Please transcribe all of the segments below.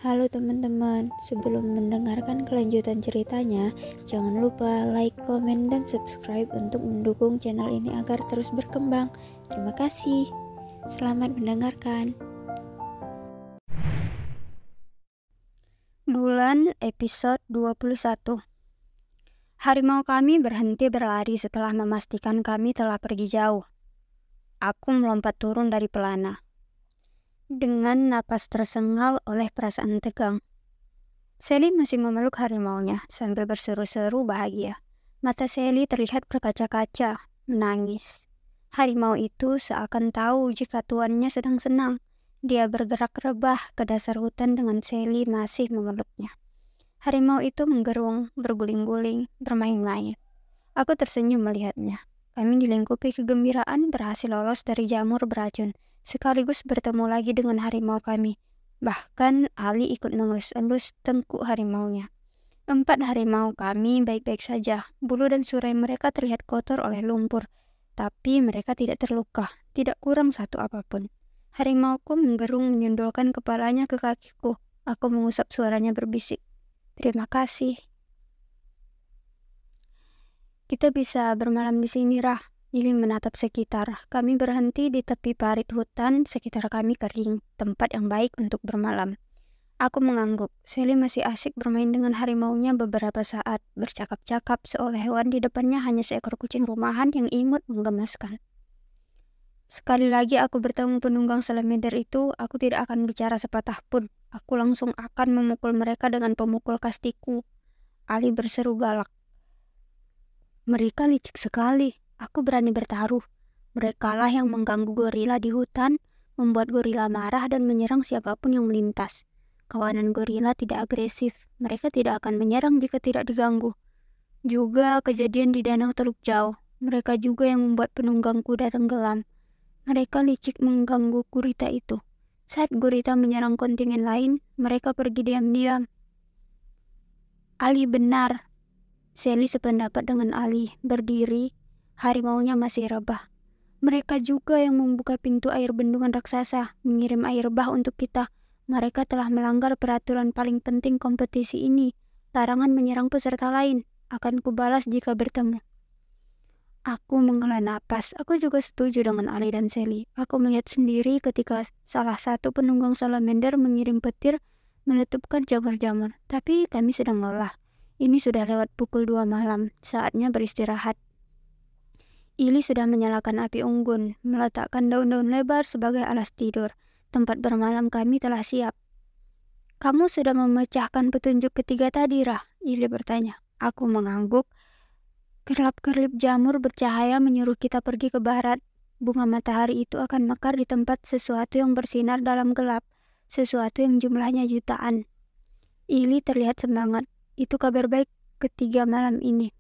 Halo teman-teman, sebelum mendengarkan kelanjutan ceritanya, jangan lupa like, komen, dan subscribe untuk mendukung channel ini agar terus berkembang. Terima kasih. Selamat mendengarkan. Bulan episode 21. Harimau kami berhenti berlari setelah memastikan kami telah pergi jauh. Aku melompat turun dari pelana dengan napas tersengal oleh perasaan tegang. Sally masih memeluk harimaunya sambil berseru-seru bahagia. Mata Sally terlihat berkaca-kaca, menangis. Harimau itu seakan tahu jika tuannya sedang senang. Dia bergerak rebah ke dasar hutan dengan Sally masih memeluknya. Harimau itu menggerung, berguling-guling, bermain-main. Aku tersenyum melihatnya. Kami dilingkupi kegembiraan berhasil lolos dari jamur beracun, sekaligus bertemu lagi dengan harimau kami. Bahkan Ali ikut mengelus-elus tengkuk harimaunya. 4 harimau kami baik-baik saja. Bulu dan surai mereka terlihat kotor oleh lumpur, tapi mereka tidak terluka, tidak kurang satu apapun. Harimauku menggerung menyundulkan kepalanya ke kakiku. Aku mengusap suaranya berbisik. Terima kasih. Kita bisa bermalam di sini, Rah. Ili menatap sekitar. Kami berhenti di tepi parit hutan, sekitar kami kering, tempat yang baik untuk bermalam. Aku mengangguk. Sally masih asik bermain dengan harimaunya beberapa saat, bercakap-cakap seolah hewan di depannya hanya seekor kucing rumahan yang imut menggemaskan. Sekali lagi aku bertemu penunggang salamander itu, aku tidak akan bicara sepatah pun. Aku langsung akan memukul mereka dengan pemukul kastiku. Ali berseru galak. Mereka licik sekali. Aku berani bertaruh. Merekalah yang mengganggu gorila di hutan, membuat gorila marah dan menyerang siapapun yang melintas. Kawanan gorila tidak agresif. Mereka tidak akan menyerang jika tidak diganggu. Juga kejadian di Danau Teluk Jauh. Mereka juga yang membuat penunggang kuda tenggelam. Mereka licik mengganggu gurita itu. Saat gurita menyerang kontingen lain, mereka pergi diam-diam. Ali benar. Sally sependapat dengan Ali, berdiri, harimaunya masih rebah. Mereka juga yang membuka pintu air bendungan raksasa, mengirim air bah untuk kita. Mereka telah melanggar peraturan paling penting kompetisi ini, larangan menyerang peserta lain. Akan kubalas jika bertemu. Aku menghela napas. Aku juga setuju dengan Ali dan Sally. Aku melihat sendiri ketika salah satu penunggang salamander mengirim petir meletupkan jamur-jamur. Tapi kami sedang lelah. Ini sudah lewat pukul 2 malam, saatnya beristirahat. Ili sudah menyalakan api unggun, meletakkan daun-daun lebar sebagai alas tidur. Tempat bermalam kami telah siap. Kamu sudah memecahkan petunjuk ketiga tadi, Rah? Ili bertanya. Aku mengangguk. Kerlap-kerlip jamur bercahaya menyuruh kita pergi ke barat. Bunga matahari itu akan mekar di tempat sesuatu yang bersinar dalam gelap, sesuatu yang jumlahnya jutaan. Ili terlihat semangat. Itu kabar baik ketiga malam ini.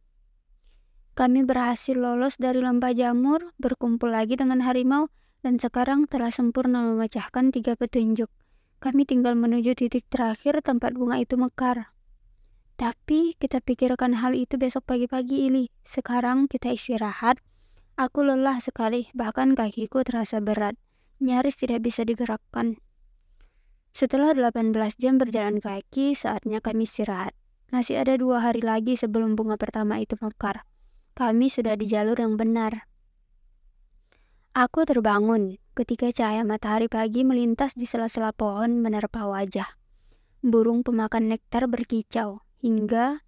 Kami berhasil lolos dari lembah jamur, berkumpul lagi dengan harimau, dan sekarang telah sempurna memecahkan 3 petunjuk. Kami tinggal menuju titik terakhir tempat bunga itu mekar. Tapi kita pikirkan hal itu besok pagi-pagi, Ili. Sekarang kita istirahat. Aku lelah sekali, bahkan kakiku terasa berat. Nyaris tidak bisa digerakkan. Setelah 18 jam berjalan kaki, saatnya kami istirahat. Masih ada 2 hari lagi sebelum bunga pertama itu mekar. Kami sudah di jalur yang benar. Aku terbangun ketika cahaya matahari pagi melintas di sela-sela pohon menerpa wajah. Burung pemakan nektar berkicau hingga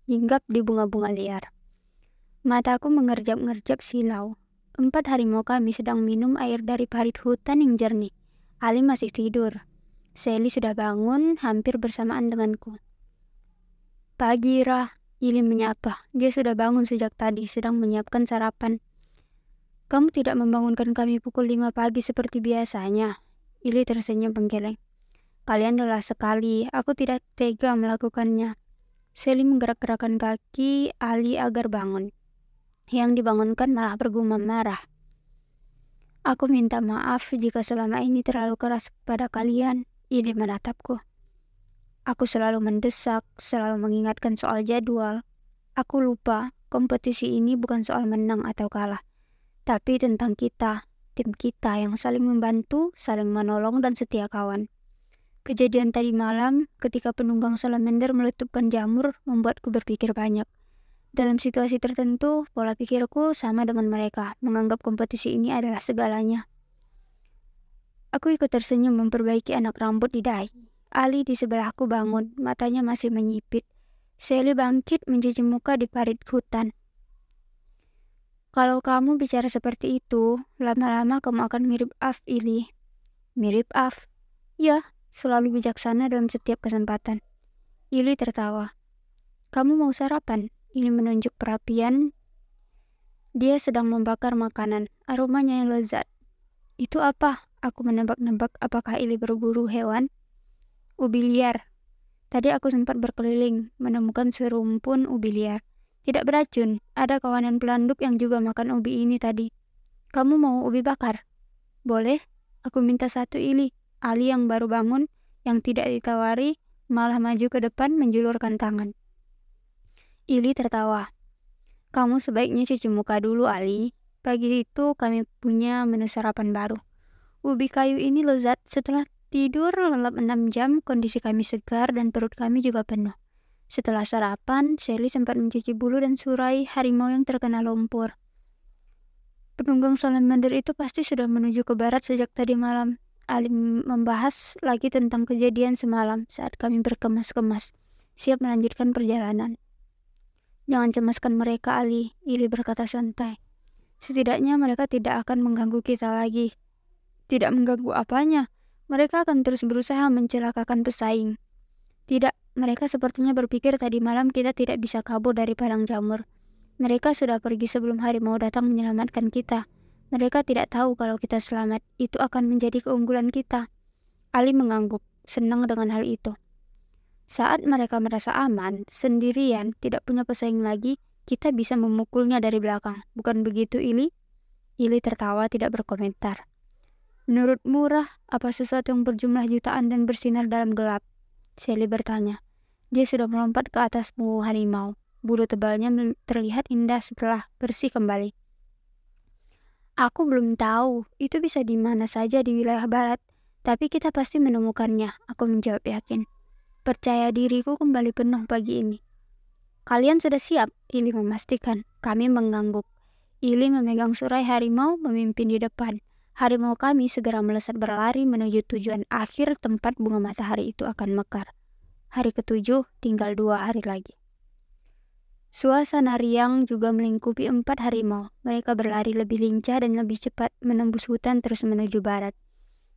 hinggap di bunga-bunga liar. Mataku mengerjap-ngerjap silau. 4 harimau kami sedang minum air dari parit hutan yang jernih. Ali masih tidur. Sally sudah bangun hampir bersamaan denganku. Pagi, Rah. Ili menyapa. Dia sudah bangun sejak tadi, sedang menyiapkan sarapan. Kamu tidak membangunkan kami pukul 5 pagi seperti biasanya. Ili tersenyum menggeleng. Kalian lelah sekali, aku tidak tega melakukannya. Sally menggerak-gerakkan kaki Ali agar bangun. Yang dibangunkan malah bergumam marah. Aku minta maaf jika selama ini terlalu keras kepada kalian. Ili menatapku. Aku selalu mendesak, selalu mengingatkan soal jadwal. Aku lupa, kompetisi ini bukan soal menang atau kalah, tapi tentang kita, tim kita yang saling membantu, saling menolong dan setia kawan. Kejadian tadi malam ketika penunggang salamander meletupkan jamur membuatku berpikir banyak. Dalam situasi tertentu, pola pikirku sama dengan mereka, menganggap kompetisi ini adalah segalanya. Aku ikut tersenyum memperbaiki anak rambut di dahi. Ali di sebelahku bangun, matanya masih menyipit. Sally bangkit mencuci muka di parit hutan. Kalau kamu bicara seperti itu, lama-lama kamu akan mirip Af, Ili. Mirip Af? Ya, selalu bijaksana dalam setiap kesempatan. Ili tertawa. Kamu mau sarapan? Ili menunjuk perapian. Dia sedang membakar makanan, aromanya yang lezat. Itu apa? Aku menebak-nebak apakah Ili berburu hewan? Ubi liar. Tadi aku sempat berkeliling, menemukan serumpun ubi liar. Tidak beracun, ada kawanan pelanduk yang juga makan ubi ini tadi. Kamu mau ubi bakar? Boleh, aku minta satu, Ili. Ali yang baru bangun, yang tidak ditawari, malah maju ke depan menjulurkan tangan. Ili tertawa. Kamu sebaiknya cuci muka dulu, Ali. Pagi itu kami punya menu sarapan baru. Ubi kayu ini lezat. Setelah tidur lelap 6 jam, kondisi kami segar dan perut kami juga penuh. Setelah sarapan, Sally sempat mencuci bulu dan surai harimau yang terkena lumpur. Penunggang salamander itu pasti sudah menuju ke barat sejak tadi malam. Ali membahas lagi tentang kejadian semalam saat kami berkemas-kemas, siap melanjutkan perjalanan. Jangan cemaskan mereka, Ali, Ili berkata santai. Setidaknya mereka tidak akan mengganggu kita lagi. Tidak mengganggu apanya? Mereka akan terus berusaha mencelakakan pesaing. Tidak, mereka sepertinya berpikir tadi malam kita tidak bisa kabur dari padang jamur. Mereka sudah pergi sebelum harimau datang menyelamatkan kita. Mereka tidak tahu kalau kita selamat. Itu akan menjadi keunggulan kita. Ali mengangguk, senang dengan hal itu. Saat mereka merasa aman, sendirian, tidak punya pesaing lagi, kita bisa memukulnya dari belakang. Bukan begitu, Ili? Ili tertawa tidak berkomentar. Menurutmu, Rah, apa sesuatu yang berjumlah jutaan dan bersinar dalam gelap? Sally bertanya. Dia sudah melompat ke atasmu, harimau. Bulu tebalnya terlihat indah setelah bersih kembali. Aku belum tahu, itu bisa di mana saja di wilayah barat, tapi kita pasti menemukannya, aku menjawab yakin. Percaya diriku kembali penuh pagi ini. Kalian sudah siap? Ili memastikan. Kami mengangguk. Ili memegang surai harimau memimpin di depan. Harimau kami segera melesat berlari menuju tujuan akhir tempat bunga matahari itu akan mekar. Hari ke-7 tinggal 2 hari lagi. Suasana riang juga melingkupi 4 harimau. Mereka berlari lebih lincah dan lebih cepat menembus hutan terus menuju barat.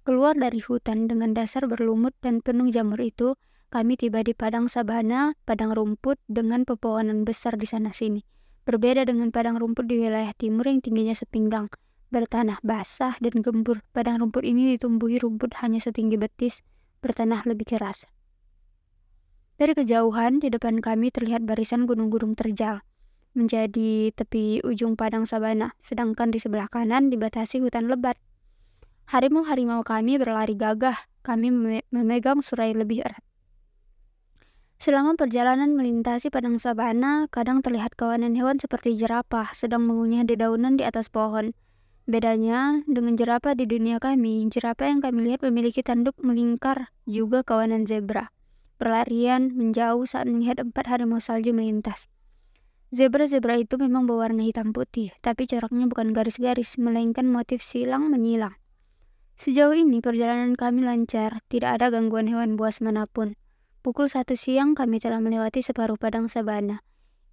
Keluar dari hutan dengan dasar berlumut dan penuh jamur itu, kami tiba di padang sabana, padang rumput dengan pepohonan besar di sana-sini. Berbeda dengan padang rumput di wilayah timur yang tingginya sepinggang, bertanah basah dan gembur. Padang rumput ini ditumbuhi rumput hanya setinggi betis, bertanah lebih keras. Dari kejauhan, di depan kami terlihat barisan gunung-gunung terjal menjadi tepi ujung padang sabana, sedangkan di sebelah kanan dibatasi hutan lebat. Harimau-harimau kami berlari gagah, kami memegang surai lebih erat. Selama perjalanan melintasi padang sabana, kadang terlihat kawanan hewan seperti jerapah sedang mengunyah dedaunan di atas pohon. Bedanya dengan jerapah di dunia kami, jerapah yang kami lihat memiliki tanduk melingkar, juga kawanan zebra. Berlarian menjauh saat melihat 4 harimau salju melintas. Zebra-zebra itu memang berwarna hitam putih, tapi coraknya bukan garis-garis, melainkan motif silang menyilang. Sejauh ini perjalanan kami lancar, tidak ada gangguan hewan buas manapun. Pukul 1 siang kami telah melewati separuh padang sabana.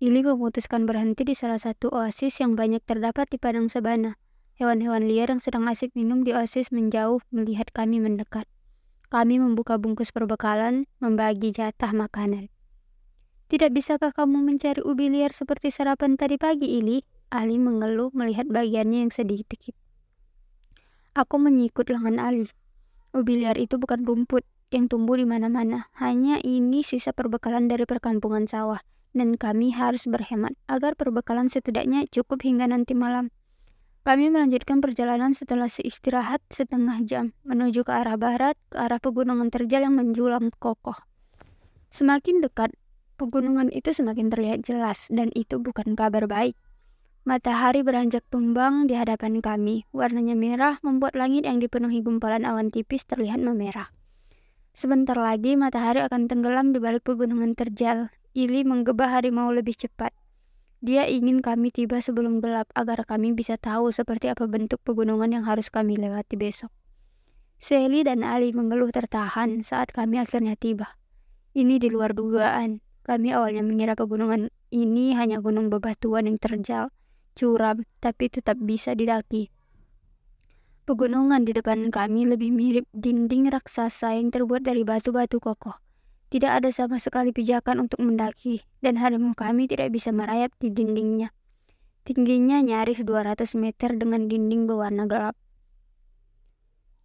Ili memutuskan berhenti di salah satu oasis yang banyak terdapat di padang sabana. Hewan-hewan liar yang sedang asik minum di oasis menjauh melihat kami mendekat. Kami membuka bungkus perbekalan, membagi jatah makanan. Tidak bisakah kamu mencari ubi liar seperti sarapan tadi pagi, Ili? Ali mengeluh melihat bagiannya yang sedikit. Aku menyikut lengan Ali. Ubi liar itu bukan rumput yang tumbuh di mana-mana. Hanya ini sisa perbekalan dari perkampungan sawah. Dan kami harus berhemat agar perbekalan setidaknya cukup hingga nanti malam. Kami melanjutkan perjalanan setelah istirahat setengah jam, menuju ke arah barat, ke arah pegunungan terjal yang menjulang kokoh. Semakin dekat, pegunungan itu semakin terlihat jelas, dan itu bukan kabar baik. Matahari beranjak tumbang di hadapan kami. Warnanya merah membuat langit yang dipenuhi gumpalan awan tipis terlihat memerah. Sebentar lagi matahari akan tenggelam di balik pegunungan terjal. Ili menggebah harimau lebih cepat. Dia ingin kami tiba sebelum gelap agar kami bisa tahu seperti apa bentuk pegunungan yang harus kami lewati besok. Sally dan Ali mengeluh tertahan saat kami akhirnya tiba. Ini di luar dugaan. Kami awalnya mengira pegunungan ini hanya gunung bebatuan yang terjal, curam, tapi tetap bisa didaki. Pegunungan di depan kami lebih mirip dinding raksasa yang terbuat dari batu-batu kokoh. Tidak ada sama sekali pijakan untuk mendaki, dan harimau kami tidak bisa merayap di dindingnya. Tingginya nyaris 200 meter dengan dinding berwarna gelap.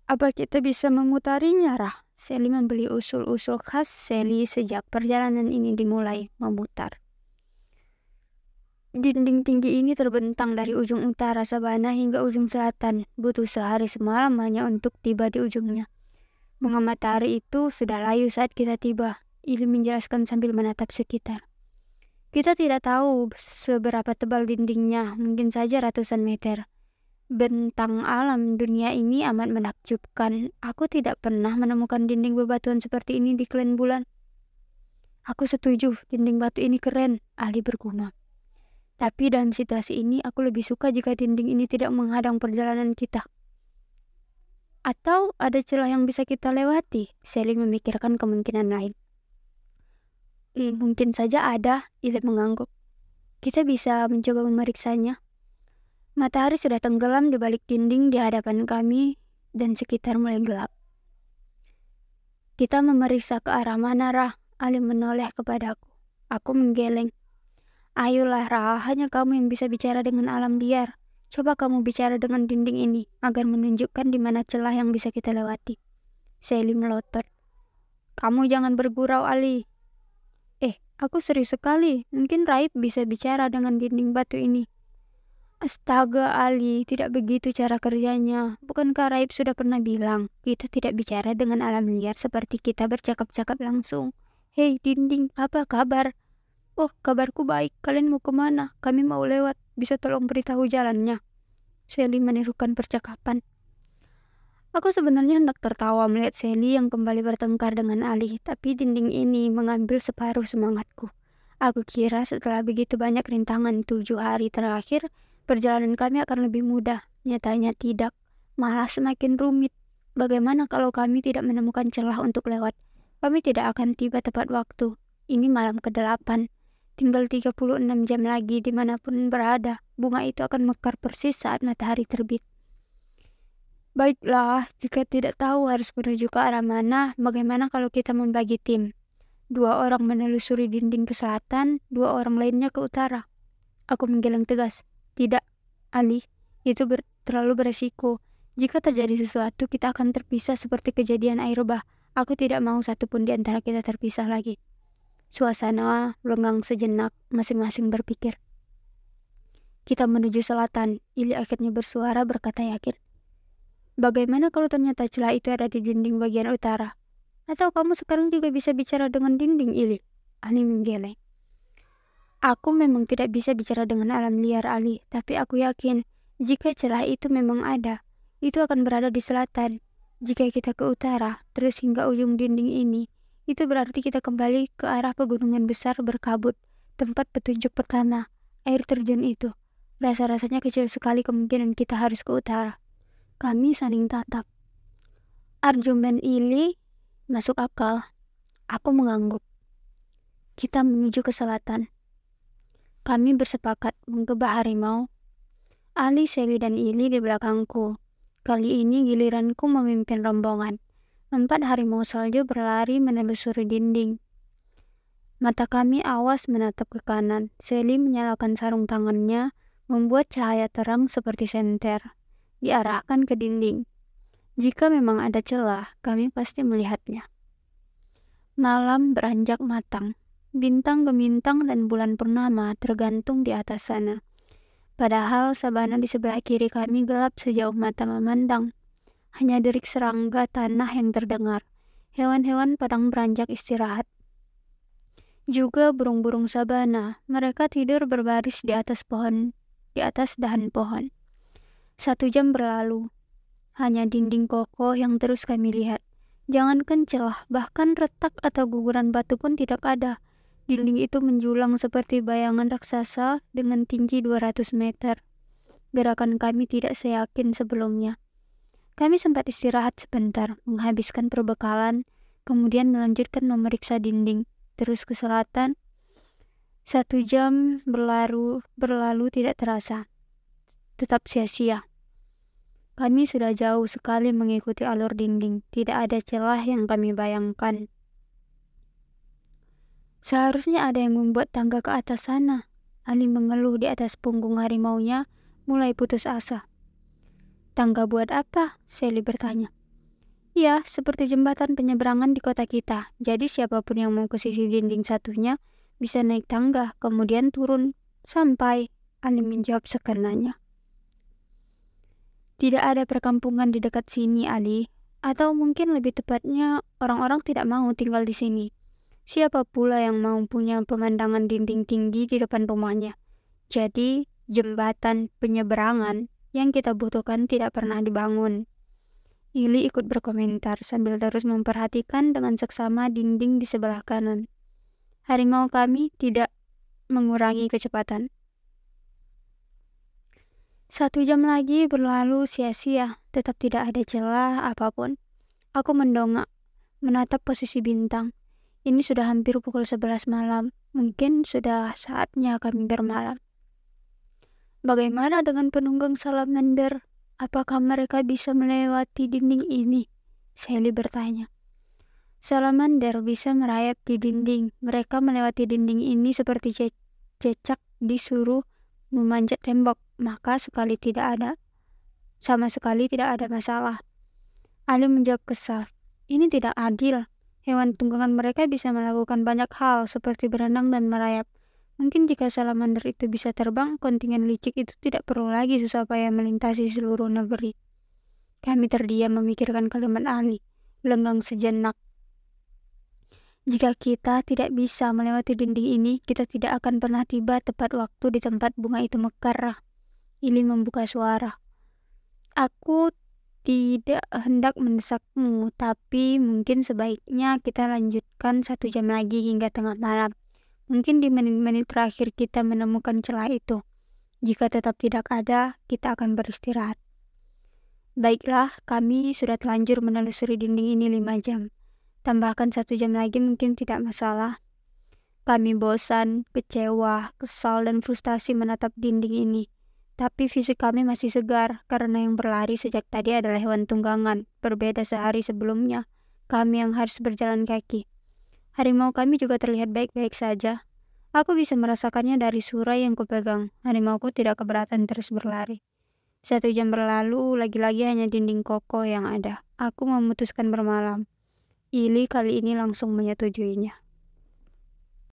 Apa kita bisa memutarinya, Rah? Sally membeli usul-usul khas Sally sejak perjalanan ini dimulai memutar. Dinding tinggi ini terbentang dari ujung utara sabana hingga ujung selatan. Butuh sehari semalam hanya untuk tiba di ujungnya. Bunga matahari itu sudah layu saat kita tiba. Ili menjelaskan sambil menatap sekitar. Kita tidak tahu seberapa tebal dindingnya, mungkin saja ratusan meter. Bentang alam dunia ini amat menakjubkan. Aku tidak pernah menemukan dinding bebatuan seperti ini di Klen Bulan. Aku setuju, dinding batu ini keren, Ali bergumam. Tapi dalam situasi ini, aku lebih suka jika dinding ini tidak menghadang perjalanan kita. Atau ada celah yang bisa kita lewati? Sally memikirkan kemungkinan lain. Mungkin saja ada, Ili mengangguk. Kita bisa mencoba memeriksanya. Matahari sudah tenggelam di balik dinding di hadapan kami dan sekitar mulai gelap. Kita memeriksa ke arah mana, Rah? Ali menoleh kepadaku. Aku menggeleng. Ayolah, Rah, hanya kamu yang bisa bicara dengan alam liar. Coba kamu bicara dengan dinding ini, agar menunjukkan di mana celah yang bisa kita lewati. Sally melotot. Kamu jangan bergurau, Ali. Aku serius sekali. Mungkin Raib bisa bicara dengan dinding batu ini. Astaga, Ali, tidak begitu cara kerjanya. Bukankah Raib sudah pernah bilang, kita tidak bicara dengan alam liar seperti kita bercakap-cakap langsung. Hei, dinding, apa kabar? Oh, kabarku baik. Kalian mau kemana? Kami mau lewat. Bisa tolong beritahu jalannya? Sally menirukan percakapan. Aku sebenarnya hendak tertawa melihat Sally yang kembali bertengkar dengan Ali, tapi dinding ini mengambil separuh semangatku. Aku kira setelah begitu banyak rintangan 7 hari terakhir, perjalanan kami akan lebih mudah. Nyatanya tidak, malah semakin rumit. Bagaimana kalau kami tidak menemukan celah untuk lewat? Kami tidak akan tiba tepat waktu. Ini malam ke-8. Tinggal 36 jam lagi dimanapun berada. Bunga itu akan mekar persis saat matahari terbit. Baiklah, jika tidak tahu harus menuju ke arah mana, bagaimana kalau kita membagi tim? 2 orang menelusuri dinding ke selatan, 2 orang lainnya ke utara. Aku menggeleng tegas. Tidak, Ali, itu terlalu beresiko. Jika terjadi sesuatu, kita akan terpisah seperti kejadian air bah. Aku tidak mau satupun di antara kita terpisah lagi. Suasana lengang sejenak, masing-masing berpikir. Kita menuju selatan, Ili akhirnya bersuara berkata yakin. Bagaimana kalau ternyata celah itu ada di dinding bagian utara? Atau kamu sekarang juga bisa bicara dengan dinding, Ili? Ali menggeleng. Aku memang tidak bisa bicara dengan alam liar, Ali, tapi aku yakin jika celah itu memang ada, itu akan berada di selatan. Jika kita ke utara, terus hingga ujung dinding ini, itu berarti kita kembali ke arah pegunungan besar berkabut, tempat petunjuk pertama, air terjun itu. Rasa-rasanya kecil sekali kemungkinan kita harus ke utara. Kami saling tatap. Argumen Ili masuk akal. Aku mengangguk. Kita menuju ke selatan. Kami bersepakat menggebah harimau. Ali, Sally, dan Ili di belakangku. Kali ini giliranku memimpin rombongan. 4 harimau salju berlari menelusuri dinding. Mata kami awas menatap ke kanan. Sally menyalakan sarung tangannya, membuat cahaya terang seperti senter. Diarahkan ke dinding. Jika memang ada celah, kami pasti melihatnya. Malam beranjak matang. Bintang gemintang dan bulan purnama tergantung di atas sana. Padahal sabana di sebelah kiri kami gelap sejauh mata memandang. Hanya derik serangga tanah yang terdengar. Hewan-hewan padang beranjak istirahat. Juga burung-burung sabana, mereka tidur berbaris di atas dahan pohon. 1 jam berlalu. Hanya dinding kokoh yang terus kami lihat. Jangankan celah, bahkan retak atau guguran batu pun tidak ada. Dinding itu menjulang seperti bayangan raksasa dengan tinggi 200 meter. Gerakan kami tidak seyakin sebelumnya. Kami sempat istirahat sebentar, menghabiskan perbekalan, kemudian melanjutkan memeriksa dinding. Terus ke selatan. 1 jam berlalu tidak terasa. Tetap sia-sia. Kami sudah jauh sekali mengikuti alur dinding. Tidak ada celah yang kami bayangkan. Seharusnya ada yang membuat tangga ke atas sana. Ali mengeluh di atas punggung harimaunya, mulai putus asa. Tangga buat apa? Sally bertanya. Ya, seperti jembatan penyeberangan di kota kita. Jadi siapapun yang mau ke sisi dinding satunya bisa naik tangga, kemudian turun sampai. Ali menjawab sekenanya. Tidak ada perkampungan di dekat sini, Ali. Atau mungkin lebih tepatnya, orang-orang tidak mau tinggal di sini. Siapa pula yang mau punya pemandangan dinding tinggi di depan rumahnya? Jadi, jembatan penyeberangan yang kita butuhkan tidak pernah dibangun. Ili ikut berkomentar sambil terus memperhatikan dengan seksama dinding di sebelah kanan. Harimau kami tidak mengurangi kecepatan. 1 jam lagi berlalu sia-sia, tetap tidak ada celah apapun. Aku mendongak, menatap posisi bintang. Ini sudah hampir pukul 11 malam. Mungkin sudah saatnya kami bermalam. Bagaimana dengan penunggang salamander? Apakah mereka bisa melewati dinding ini? Sally bertanya. Salamander bisa merayap di dinding. Mereka melewati dinding ini seperti cecak disuruh memanjat tembok. Maka sama sekali tidak ada masalah. Ali menjawab kesal. Ini tidak adil. Hewan tunggangan mereka bisa melakukan banyak hal seperti berenang dan merayap. Mungkin jika salamander itu bisa terbang, kontingen licik itu tidak perlu lagi susah payah melintasi seluruh negeri. Kami terdiam memikirkan kalimat Ali, lenggang sejenak. Jika kita tidak bisa melewati dinding ini, kita tidak akan pernah tiba tepat waktu di tempat bunga itu mekar. Ili membuka suara. Aku tidak hendak mendesakmu, tapi mungkin sebaiknya kita lanjutkan 1 jam lagi hingga tengah malam. Mungkin di menit-menit terakhir kita menemukan celah itu. Jika tetap tidak ada, kita akan beristirahat. Baiklah, kami sudah telanjur menelusuri dinding ini 5 jam. Tambahkan 1 jam lagi mungkin tidak masalah. Kami bosan, kecewa, kesal, dan frustasi menatap dinding ini. Tapi fisik kami masih segar karena yang berlari sejak tadi adalah hewan tunggangan. Berbeda sehari sebelumnya, kami yang harus berjalan kaki. Harimau kami juga terlihat baik-baik saja. Aku bisa merasakannya dari surai yang kupegang. Harimauku tidak keberatan terus berlari. 1 jam berlalu, lagi-lagi hanya dinding kokoh yang ada. Aku memutuskan bermalam. Ili kali ini langsung menyetujuinya.